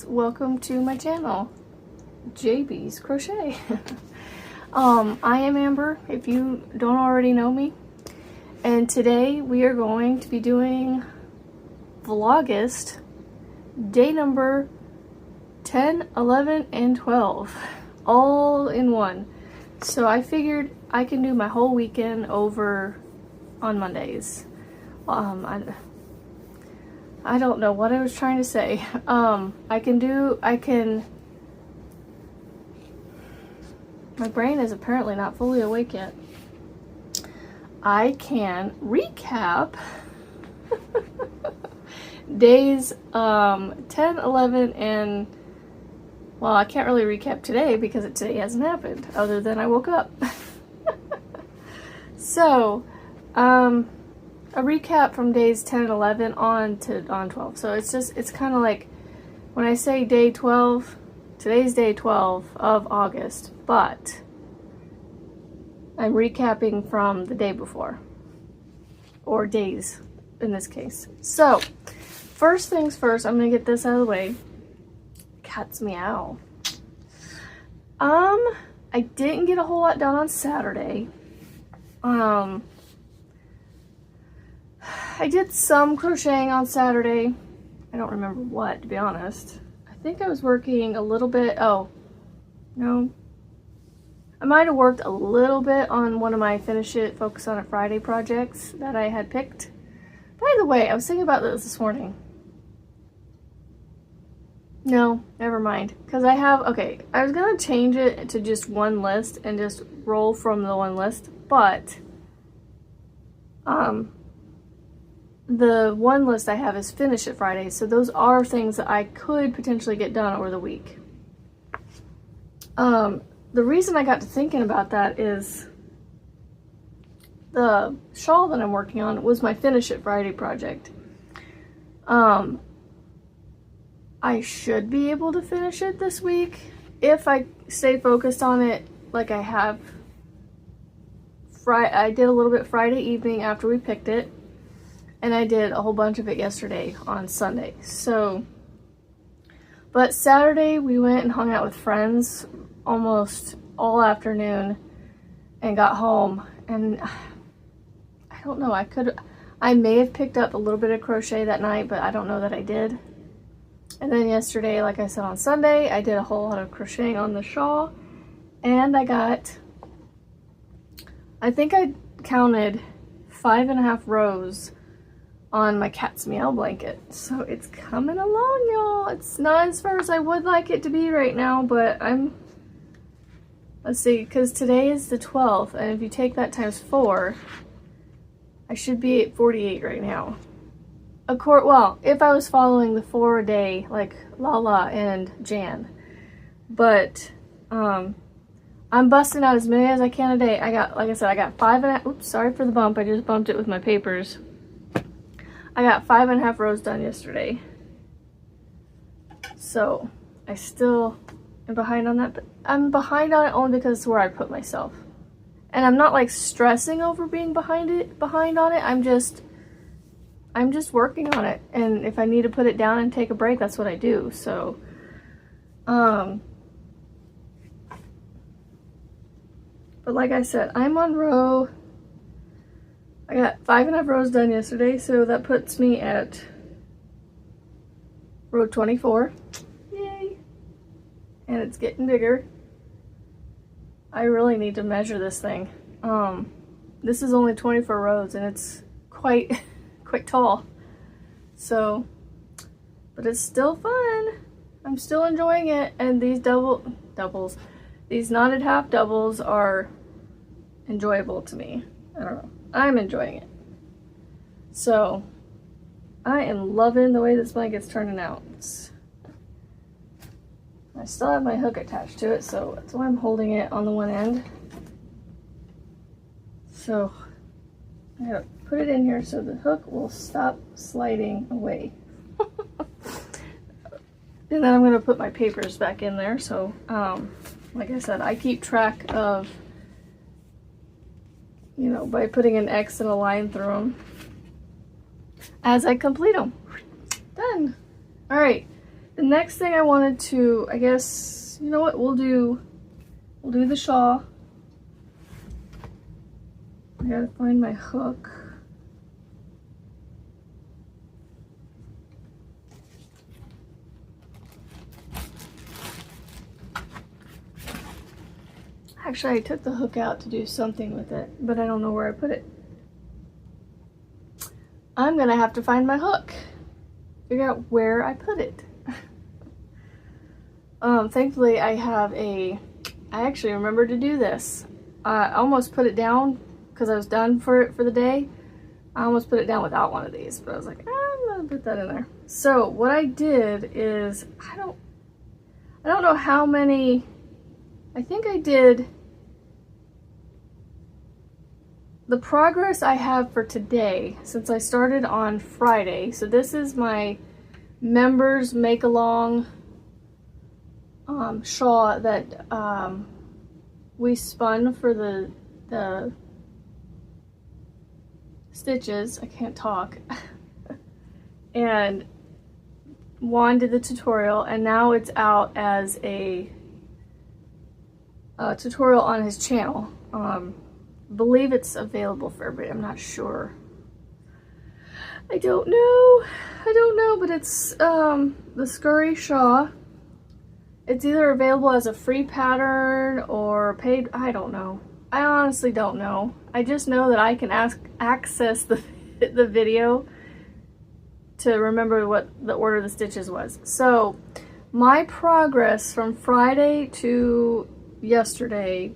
welcome to my channel, JB's Crochet. I am Amber, if you don't already know me, and today we are going to be doing Vlogust day number 10, 11, and 12 all in one. So I figured I can do my whole weekend over on Mondays. I don't know what I was trying to say. My brain is apparently not fully awake yet. I can recap days 10, 11, and well, I can't really recap today because today hasn't happened other than I woke up. So, a recap from days 10 and 11 on 12. So it's kind of like when I say day 12, today's day 12 of August, but I'm recapping from the day before, or days in this case. So first things first, I'm gonna get this out of the way. Cats meow. I didn't get a whole lot done on Saturday. I did some crocheting on Saturday. I don't remember what, to be honest. I think I was working a little bit. Oh, no. I might have worked a little bit on one of my Finish It, Focus on It Friday projects that I had picked. By the way, I was thinking about this morning. No, never mind. Because I was going to change it to just one list and just roll from the one list. But, the one list I have is Finish It Friday, so those are things that I could potentially get done over the week. The reason I got to thinking about that is the shawl that I'm working on was my Finish It Friday project. I should be able to finish it this week if I stay focused on it like I have. I did a little bit Friday evening after we picked it. And I did a whole bunch of it yesterday on Sunday. So, but Saturday we went and hung out with friends almost all afternoon and got home. And I don't know, I may have picked up a little bit of crochet that night, but I don't know that I did. And then yesterday, like I said on Sunday, I did a whole lot of crocheting on the shawl. And I think I counted 5.5 rows on my cat's meow blanket. So it's coming along, y'all. It's not as far as I would like it to be right now, but let's see, because today is the 12th, and if you take that times 4, I should be at 48 right now. Well, if I was following the 4 a day, like Lala and Jan. But, I'm busting out as many as I can a day. Like I said, I got 5.5, oops, sorry for the bump, I just bumped it with my papers. I got 5.5 rows done yesterday. So, I still am behind on that, but I'm behind on it only because it's where I put myself. And I'm not like stressing over being behind on it. I'm just working on it. And if I need to put it down and take a break, that's what I do. So, but like I said, I'm on row, I got 5.5 rows done yesterday, so that puts me at row 24. Yay! And it's getting bigger. I really need to measure this thing. This is only 24 rows and it's quite tall. So, but it's still fun. I'm still enjoying it, and these these knotted half doubles are enjoyable to me. I don't know. I'm enjoying it. So, I am loving the way this blanket's turning out. I still have my hook attached to it, so that's why I'm holding it on the one end. So, I gotta put it in here so the hook will stop sliding away. And then I'm gonna put my papers back in there. So, like I said, I keep track of, you know, by putting an X and a line through them as I complete them. Done. All right. the next thing I wanted to, I guess, you know what, we'll do the shawl. I gotta find my hook. Actually, I took the hook out to do something with it, but I don't know where I put it. I'm gonna have to find my hook. Figure out where I put it. Thankfully I actually remembered to do this. I almost put it down because I was done for the day. I almost put it down without one of these, but I was like, I'm gonna put that in there. So what I did is, I don't know how many, I think I did, the progress I have for today, since I started on Friday. So this is my members make along shawl that we spun for the stitches. I can't talk. And Juan did the tutorial, and now it's out as a tutorial on his channel. Believe it's available for everybody. I'm not sure. I don't know, but it's the Scurry Shaw. It's either available as a free pattern or paid. I don't know. I honestly don't know. I just know that I can access the video to remember what the order of the stitches was. So my progress from Friday to yesterday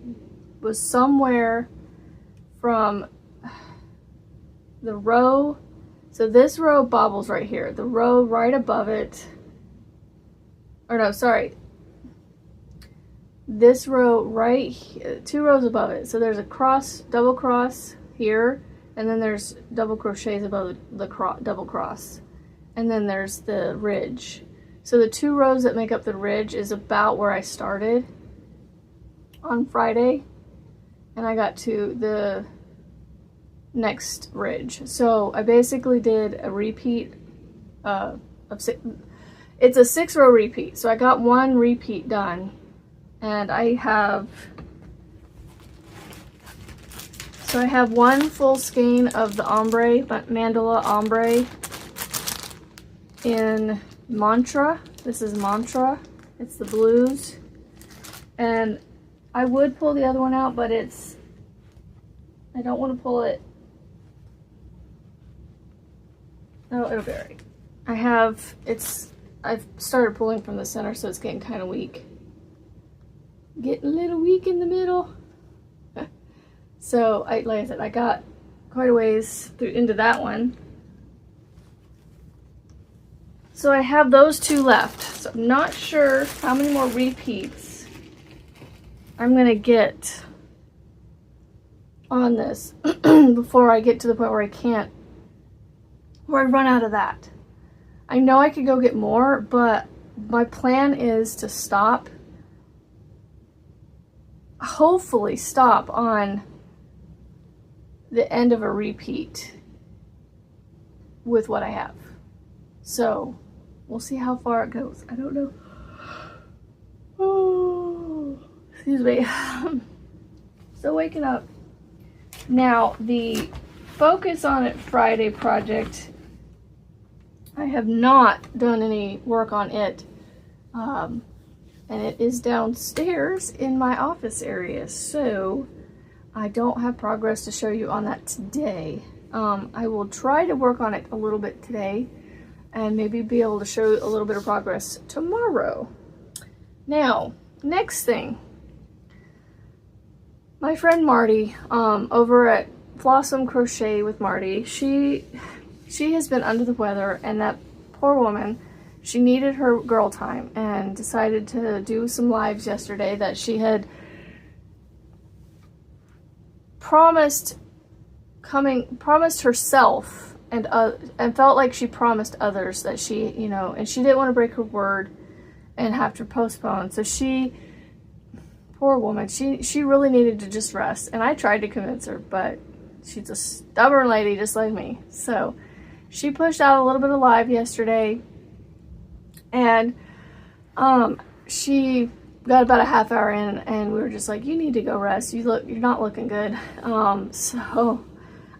was somewhere from the row, so this row bobbles right here, the row right above it, or no, sorry, this row right here, 2 rows above it. So there's a cross, double cross here, and then there's double crochets above the double cross, and then there's the ridge. So the 2 rows that make up the ridge is about where I started on Friday, and I got to the next ridge. So I basically did a repeat of 6. It's a 6-row repeat, so I got 1 repeat done, and I have 1 full skein of the ombre, mandala ombre in Mantra. This is Mantra. It's the blues, and I would pull the other one out, but I don't want to pull it. No, it'll be alright. I've started pulling from the center, so it's getting kind of weak. Getting a little weak in the middle. So, like I said, I got quite a ways into that one. So I have those 2 left. So I'm not sure how many more repeats I'm gonna get on this before I get to the point where I run out of that. I know I could go get more, but my plan is to stop, hopefully stop on the end of a repeat with what I have. So we'll see how far it goes. I don't know. Oh, excuse me. Still waking up. Now, the Focus on It Friday project, I have not done any work on it, and it is downstairs in my office area, so I don't have progress to show you on that today. I will try to work on it a little bit today, and maybe be able to show a little bit of progress tomorrow. Now, next thing. My friend Marty, over at Blossom Crochet with Marty, she has been under the weather, and that poor woman, she needed her girl time and decided to do some lives yesterday that she had promised herself and felt like she promised others that she, and she didn't want to break her word and have to postpone. So poor woman, she really needed to just rest, and I tried to convince her, but she's a stubborn lady just like me. So she pushed out a little bit of live yesterday, and She got about a half hour in and we were just like, you need to go rest. You're not looking good. So,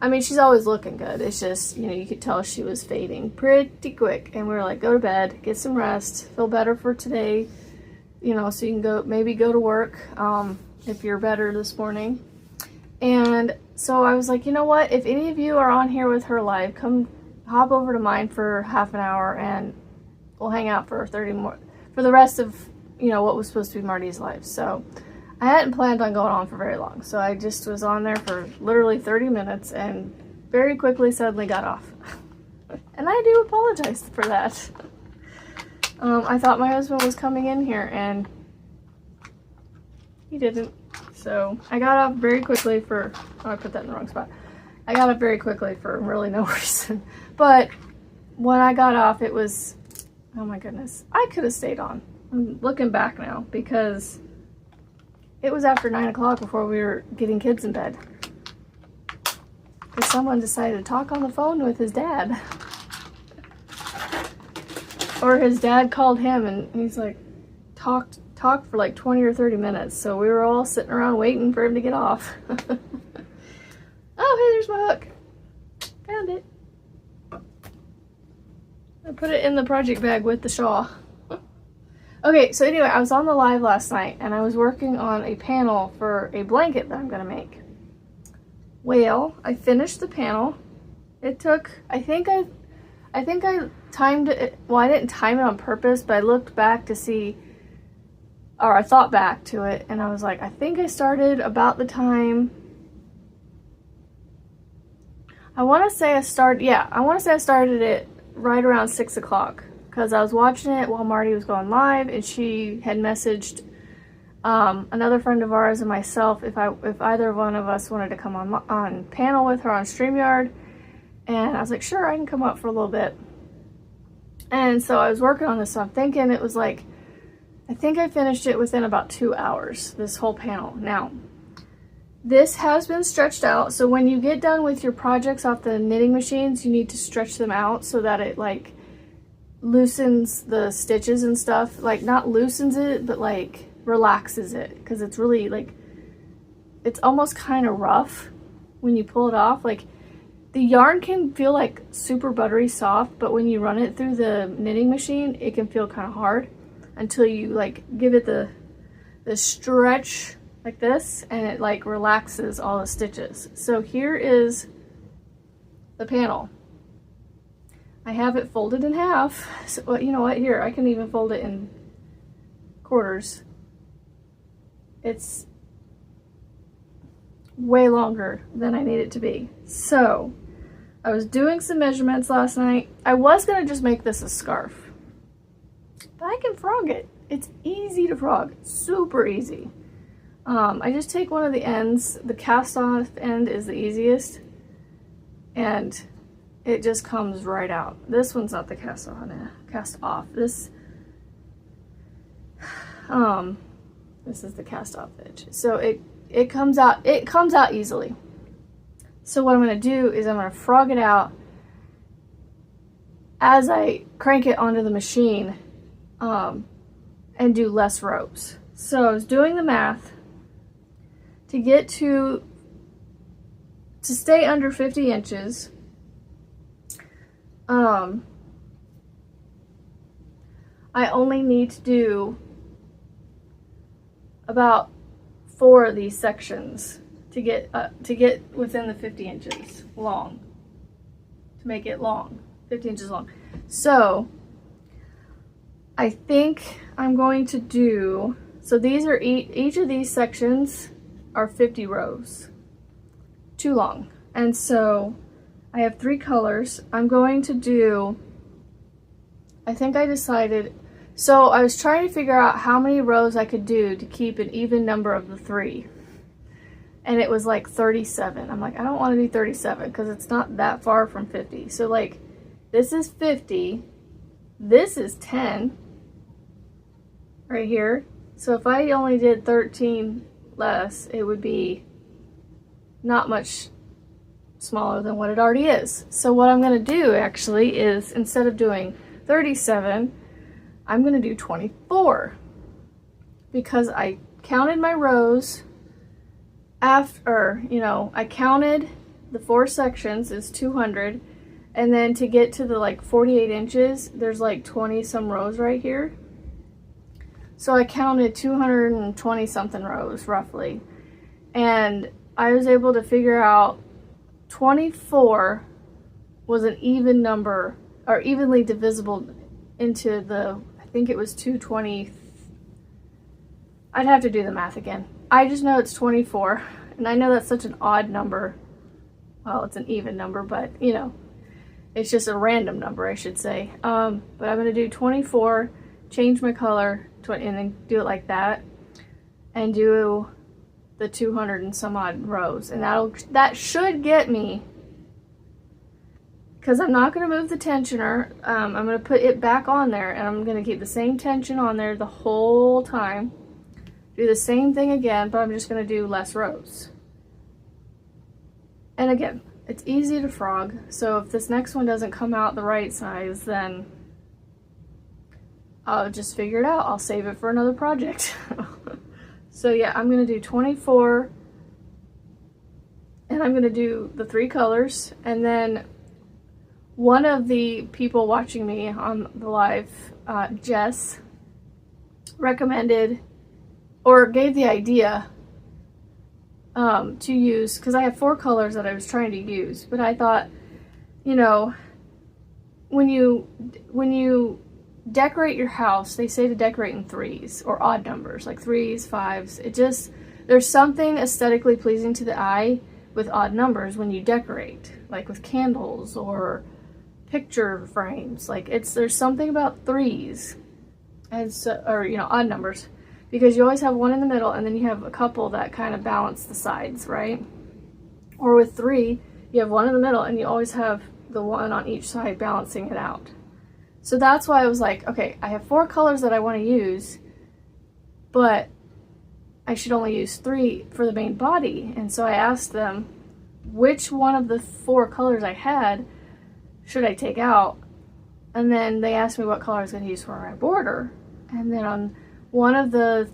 I mean, she's always looking good. It's just, you know, you could tell she was fading pretty quick. And we were like, go to bed, get some rest, feel better for today, you know, so you can maybe go to work, if you're better this morning. And so I was like, you know what, if any of you are on here with her live, come hop over to mine for half an hour and we'll hang out for 30 more, for the rest of, you know, what was supposed to be Marty's live. So I hadn't planned on going on for very long. So I just was on there for literally 30 minutes and very quickly suddenly got off. And I do apologize for that. I thought my husband was coming in here and he didn't. So I got off very quickly for, oh, I put that in the wrong spot. I got up very quickly for really no reason. But when I got off, it was, oh my goodness, I could have stayed on. I'm looking back now because it was after 9 o'clock before we were getting kids in bed. Because someone decided to talk on the phone with his dad. Or his dad called him and he's like, talked for like 20 or 30 minutes. So we were all sitting around waiting for him to get off. Oh, hey, there's my hook. Found it. I put it in the project bag with the shawl. Okay, so anyway, I was on the live last night and I was working on a panel for a blanket that I'm gonna make. Well, I finished the panel. It took, I think I timed it, well, I didn't time it on purpose, but I looked back to see, or I thought back to it and I was like, I think I started about the time, I want to say I started it right around 6 o'clock. Because I was watching it while Marty was going live and she had messaged another friend of ours and myself if either one of us wanted to come on panel with her on StreamYard. And I was like, sure, I can come up for a little bit. And so I was working on this, so I'm thinking it was like, I think I finished it within about 2 hours, this whole panel. Now, this has been stretched out, so when you get done with your projects off the knitting machines, you need to stretch them out so that it like loosens the stitches and stuff. Like not loosens it, but like relaxes it, because it's really like, it's almost kind of rough when you pull it off. Like the yarn can feel like super buttery soft, but when you run it through the knitting machine, it can feel kind of hard until you like give it the stretch like this, and it like relaxes all the stitches. So here is the panel. I have it folded in half. So, well, you know what? Here, I can even fold it in quarters. It's way longer than I need it to be. So, I was doing some measurements last night. I was going to just make this a scarf, but I can frog it. It's easy to frog. Super easy. I just take one of the ends. The cast off end is the easiest. And it just comes right out. This one's not the cast off. This is the cast off edge. So it comes out easily. So what I'm going to do is I'm going to frog it out as I crank it onto the machine, and do less rows. So I was doing the math to get to stay under 50 inches. I only need to do about 4 of these sections to get within the 50 inches long, to make it long, 50 inches long. So I think I'm going to do, so these are each of these sections are 50 rows, too long. And so I have 3 colors. I'm going to do, I think I decided, so I was trying to figure out how many rows I could do to keep an even number of the 3. And it was like 37. I'm like, I don't want to do 37 because it's not that far from 50. So like, this is 50. This is 10 right here. So if I only did 13 less, it would be not much smaller than what it already is. So what I'm going to do actually is, instead of doing 37, I'm gonna do 24 because I counted my rows after, you know, I counted the 4 sections is 200, and then to get to the like 48 inches, there's like 20 some rows right here. So I counted 220 something rows roughly, and I was able to figure out 24 was an even number, or evenly divisible into the, I think it was 220. I'd have to do the math again. I just know it's 24, and I know that's such an odd number. Well, it's an even number, but you know, it's just a random number, I should say. But I'm gonna do 24, change my color, and then do it like that, and do the 200 and some odd rows, and that should get me, because I'm not going to move the tensioner. I'm going to put it back on there, and I'm going to keep the same tension on there the whole time, do the same thing again, but I'm just going to do less rows. And again, it's easy to frog, so if this next one doesn't come out the right size, then I'll just figure it out. I'll save it for another project. So yeah, I'm going to do 24, and I'm going to do the 3 colors, and then one of the people watching me on the live, Jess, recommended or gave the idea to use, because I have 4 colors that I was trying to use, but I thought, you know, when you decorate your house, they say to decorate in 3s or odd numbers, like 3s, 5s. It just, there's something aesthetically pleasing to the eye with odd numbers when you decorate, like with candles or picture frames. Like there's something about 3s, and so, or you know, odd numbers, because you always have one in the middle and then you have a couple that kind of balance the sides, right? Or with 3, you have one in the middle and you always have the one on each side balancing it out. So that's why I was like, okay, I have 4 colors that I want to use, but I should only use 3 for the main body. And so I asked them which one of the 4 colors I had should I take out. And then they asked me what color I was going to use for my border. And then on one of the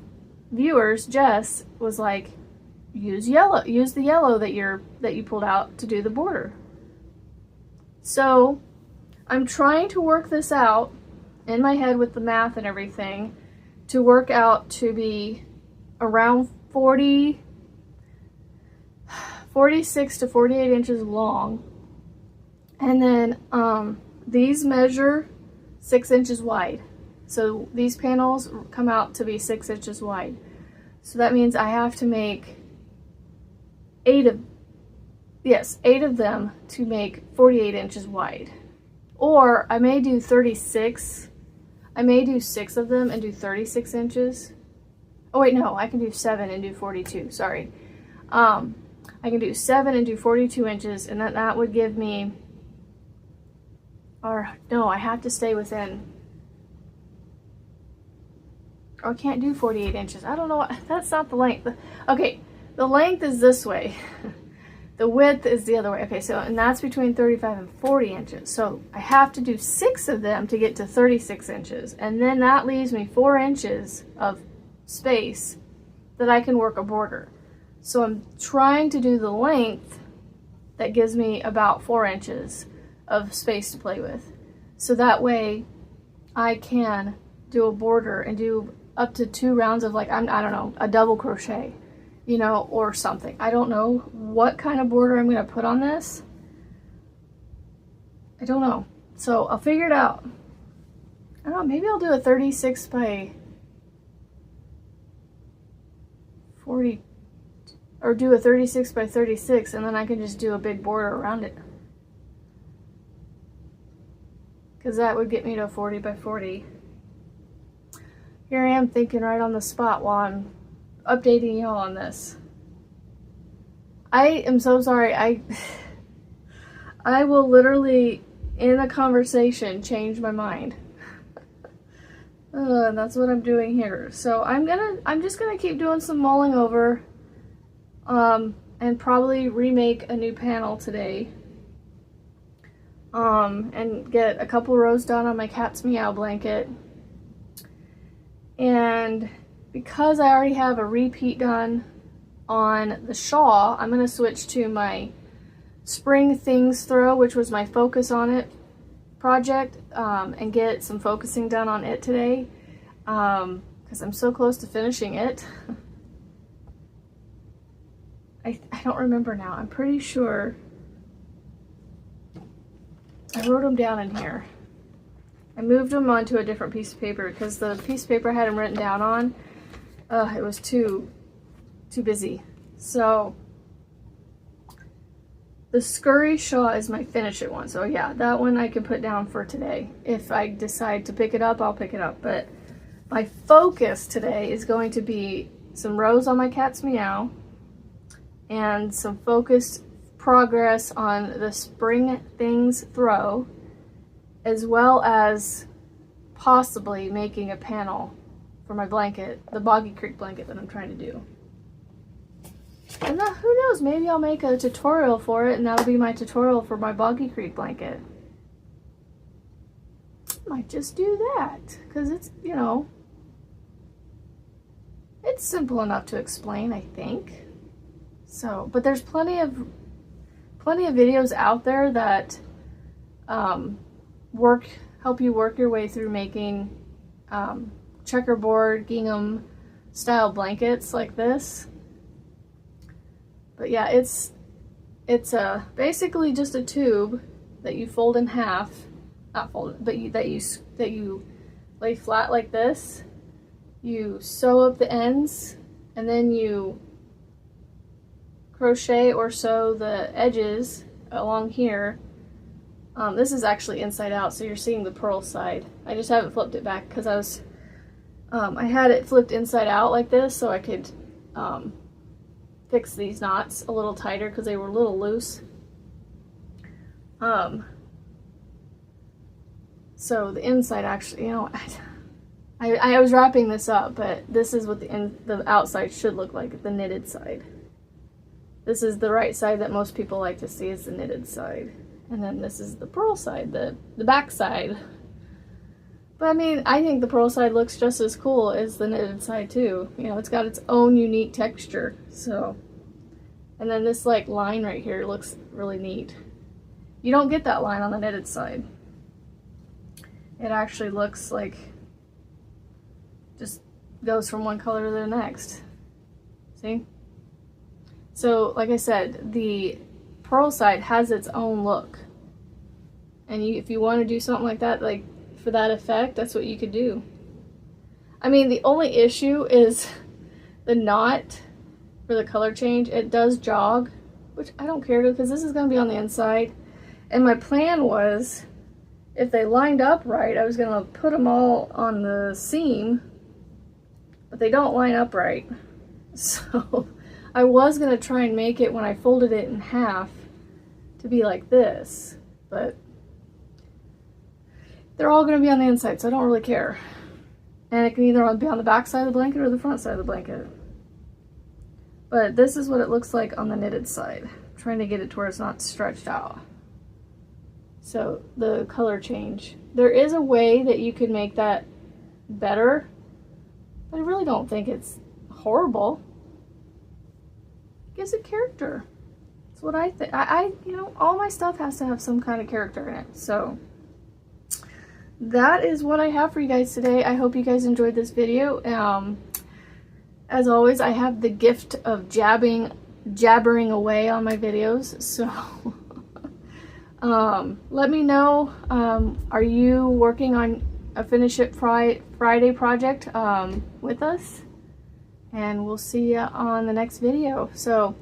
viewers, Jess, was like, use yellow, use the yellow that you pulled out to do the border. So I'm trying to work this out in my head with the math and everything to work out to be around 46 to 48 inches long. And then these measure 6 inches wide. So these panels come out to be 6 inches wide. So that means I have to make 8 of them to make 48 inches wide. Or I may do 36. I may do 6 of them and do 36 inches. Oh wait, no, I can do 7 and do 42, sorry. I can do 7 and do 42 inches, and that would give me, or no, I have to stay within, or I can't do 48 inches. I don't know, that's not the length. Okay, the length is this way. The width is the other way. Okay, so, and that's between 35 and 40 inches. So I have to do 6 of them to get to 36 inches. And then that leaves me 4 inches of space that I can work a border. So I'm trying to do the length that gives me about 4 inches of space to play with. So that way I can do a border and do up to 2 rounds of, like, I don't know, a double crochet, you know, or something. I don't know what kind of border I'm going to put on this. I don't know. So I'll figure it out. I don't know, maybe I'll do a 36 by 40, or do a 36 by 36, and then I can just do a big border around it. Because that would get me to a 40 by 40. Here I am thinking right on the spot while I'm updating y'all on this. I am so sorry. I will literally, in a conversation, change my mind. And that's what I'm doing here. So I'm just gonna keep doing some mulling over, and probably remake a new panel today. And get a couple rows done on my cat's meow blanket. And because I already have a repeat done on the shawl, I'm going to switch to my Spring Things throw, which was my Focus on It project, and get some focusing done on it today, because I'm so close to finishing it. I don't remember now. I'm pretty sure I wrote them down in here. I moved them onto a different piece of paper because the piece of paper I had them written down on, it was too busy. So the Scurry Shaw is my finish it one. So yeah, that one I can put down for today. If I decide to pick it up, I'll pick it up. But my focus today is going to be some rows on my Cat's Meow and some focused progress on the Spring Things throw, as well as possibly making a panel for my blanket, the Boggy Creek blanket that I'm trying to do. And who knows, maybe I'll make a tutorial for it, and that'll be my tutorial for my Boggy Creek blanket. Might just do that, because it's, you know, it's simple enough to explain, I think. So, but there's plenty of videos out there that help you work your way through making checkerboard gingham style blankets like this. But yeah, it's basically just a tube that you fold in half, not fold, but that you lay flat like this. You sew up the ends, and then you crochet or sew the edges along here. This is actually inside out, so you're seeing the purl side. I just haven't flipped it back because I had it flipped inside out like this so I could fix these knots a little tighter because they were a little loose. So the inside actually, you know, I was wrapping this up, but this is what the outside should look like, the knitted side. This is the right side that most people like to see, is the knitted side. And then this is the purl side, the back side. But I mean, I think the purl side looks just as cool as the knitted side too. You know, it's got its own unique texture. So, and then this like line right here looks really neat. You don't get that line on the knitted side. It actually looks like just goes from one color to the next. See? So, like I said, the purl side has its own look. And if you want to do something like that, like for that effect, that's what you could do. I mean, the only issue is the knot for the color change. It does jog, which I don't care because this is going to be on the inside. And my plan was, if they lined up right, I was going to put them all on the seam, but they don't line up right. So I was going to try and make it, when I folded it in half, to be like this, but they're all going to be on the inside, so I don't really care. And it can either be on the back side of the blanket or the front side of the blanket. But this is what it looks like on the knitted side. I'm trying to get it to where it's not stretched out. So the color change. There is a way that you could make that better, but I really don't think it's horrible. It gives it character. That's what I think. You know, all my stuff has to have some kind of character in it. So that is what I have for you guys today. I hope you guys enjoyed this video. As always, I have the gift of jabbering away on my videos. So let me know, are you working on a Finish It Friday project with us? And we'll see you on the next video. So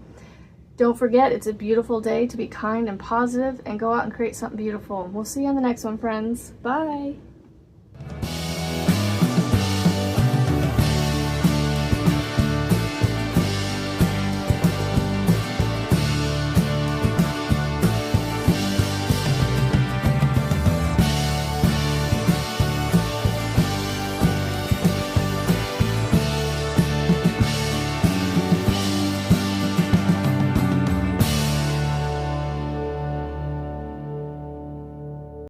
don't forget, it's a beautiful day to be kind and positive and go out and create something beautiful. We'll see you on the next one, friends. Bye.